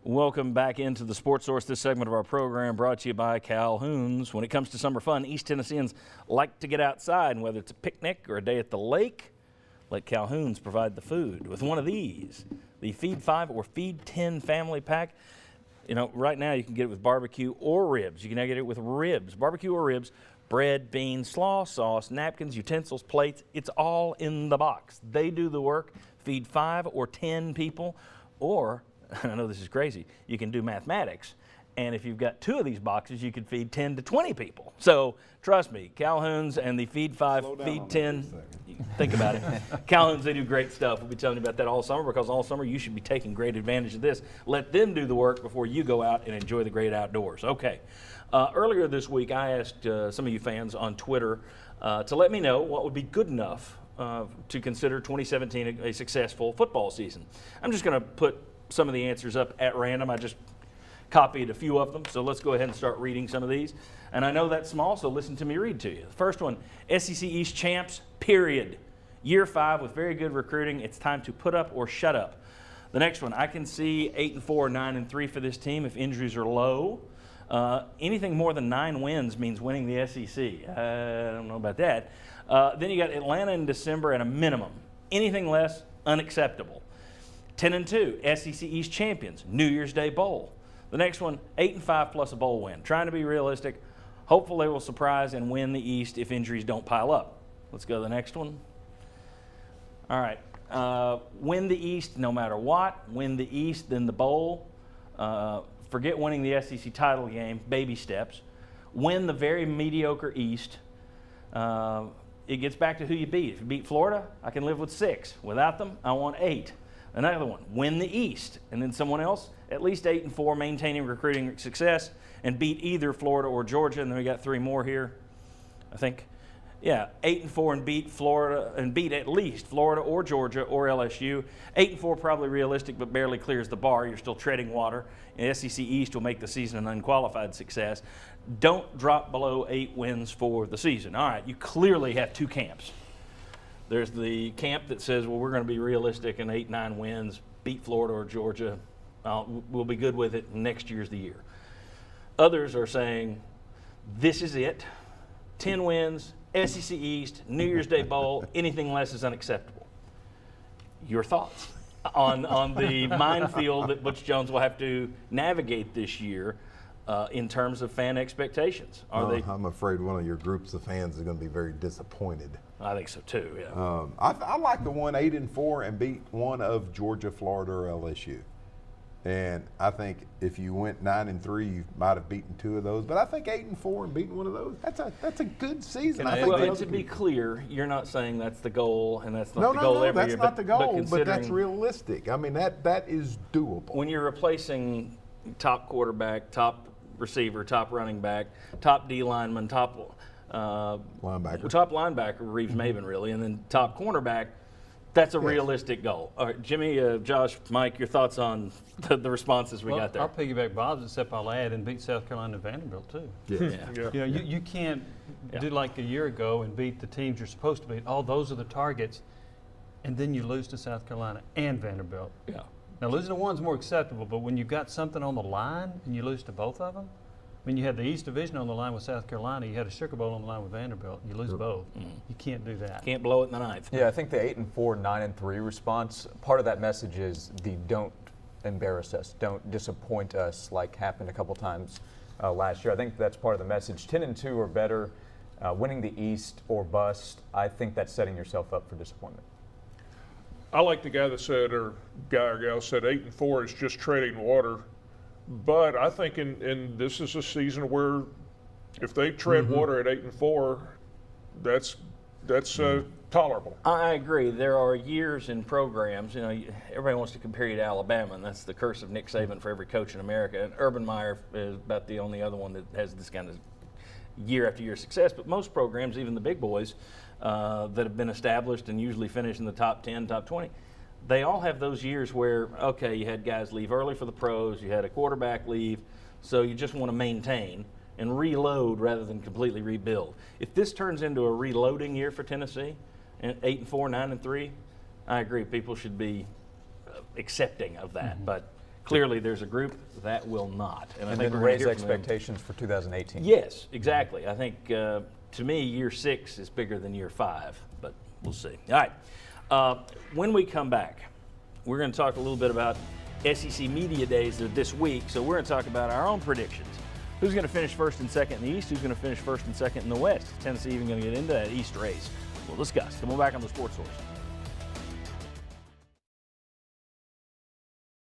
Welcome back into the Sports Source. This segment of our program brought to you by Calhoun's. When it comes to summer fun, East Tennesseans like to get outside, and whether it's a picnic or a day at the lake, let Calhoun's provide the food. With one of these, the Feed 5 or Feed 10 family pack, you know, right now you can get it with barbecue or ribs. You can now get it with ribs, barbecue or ribs, bread, beans, slaw, sauce, napkins, utensils, plates. It's all in the box. They do the work. Feed 5 or 10 people, or I know this is crazy, you can do mathematics, and if you've got 2 of these boxes, you could feed 10 to 20 people. So trust me, Calhoun's and the Feed 5, Feed 10, think about it. Calhoun's, they do great stuff. We'll be telling you about that all summer, because all summer you should be taking great advantage of this. Let them do the work before you go out and enjoy the great outdoors. Okay, earlier this week I asked some of you fans on Twitter to let me know what would be good enough to consider 2017 a successful football season. I'm just going to put some of the answers up at random. I just copied a few of them, so let's go ahead and start reading some of these. And I know that's small, so listen to me read to you. The first one, SEC East champs, period. Year 5 with very good recruiting. It's time to put up or shut up. The next one, I can see 8-4, 9-3 for this team if injuries are low. Anything more than 9 wins means winning the SEC. I don't know about that. Then you got Atlanta in December at a minimum. Anything less, unacceptable. 10-2, SEC East champions, New Year's Day Bowl. The next one, 8-5 plus a bowl win. Trying to be realistic. Hopefully they will surprise and win the East if injuries don't pile up. Let's go to the next one. All right. Win the East no matter what. Win the East, then the bowl. Forget winning the SEC title game, baby steps. Win the very mediocre East. It gets back to who you beat. If you beat Florida, I can live with 6. Without them, I want 8. Another one, win the East. And then someone else, at least 8-4, maintaining recruiting success, and beat either Florida or Georgia. And then we got 3 more here, I think. Yeah, 8-4 and beat Florida, and beat at least Florida or Georgia or LSU. 8-4 probably realistic, but barely clears the bar. You're still treading water. And SEC East will make the season an unqualified success. Don't drop below 8 wins for the season. All right, you clearly have 2 camps. There's the camp that says, well, we're going to be realistic and 8-9 wins, beat Florida or Georgia. We'll be good with it. Next year's the year. Others are saying, this is it. 10 wins, SEC East, New Year's Day Bowl, anything less is unacceptable. Your thoughts on the minefield that Butch Jones will have to navigate this year in terms of fan expectations? I'm afraid one of your groups of fans is going to be very disappointed. I think so too, yeah. I like the one 8-4 and beat one of Georgia, Florida, or LSU. And I think if you went 9-3, you might have beaten 2 of those. But I think 8-4 and beating one of those, that's a good season. Well, to be clear, you're not saying that's the goal, and that's not the goal every year. No, that's not the goal, but that's realistic. I mean, that is doable. When you're replacing top quarterback, top receiver, top running back, top D lineman, top linebacker, Reeves Maven, really, and then top cornerback, that's a realistic goal. All right, Jimmy, Josh, Mike, your thoughts on the responses we got there? I'll piggyback Bob's, except I'll add and beat South Carolina and Vanderbilt too. Yeah. You know, you can't do like a year ago and beat the teams you're supposed to beat. All those are the targets, and then you lose to South Carolina and Vanderbilt. Yeah. Now losing to one's more acceptable, but when you've got something on the line and you lose to both of them, I mean, you had the East Division on the line with South Carolina. You had a Sugar Bowl on the line with Vanderbilt. You lose both. You can't do that. Can't blow it in the ninth. Yeah, I think the 8-4, 9-3 response, part of that message is the don't embarrass us, don't disappoint us like happened a couple times last year. I think that's part of the message. 10-2 or better, winning the East or bust, I think that's setting yourself up for disappointment. I like the guy that said, or guy or gal said 8-4 is just treading water. But I think in this is a season where if they tread water at 8-4, that's tolerable. I agree. There are years in programs, you know, everybody wants to compare you to Alabama, and that's the curse of Nick Saban for every coach in America. And Urban Meyer is about the only other one that has this kind of year after year success. But most programs, even the big boys that have been established and usually finish in the top 10, top 20, they all have those years where, okay, you had guys leave early for the pros, you had a quarterback leave, so you just want to maintain and reload rather than completely rebuild. If this turns into a reloading year for Tennessee, 8-4, 9-3, I agree, people should be accepting of that. But clearly there's a group that will not. I And think then we're gonna raise hear from them. expectations for 2018. Yes, exactly. I think to me, year 6 is bigger than year 5, but we'll see. All right. When we come back, we're going to talk a little bit about SEC Media Days of this week. So we're going to talk about our own predictions. Who's going to finish first and second in the East? Who's going to finish first and second in the West? Is Tennessee even going to get into that East race? We'll discuss. Come on back on the Sports Source.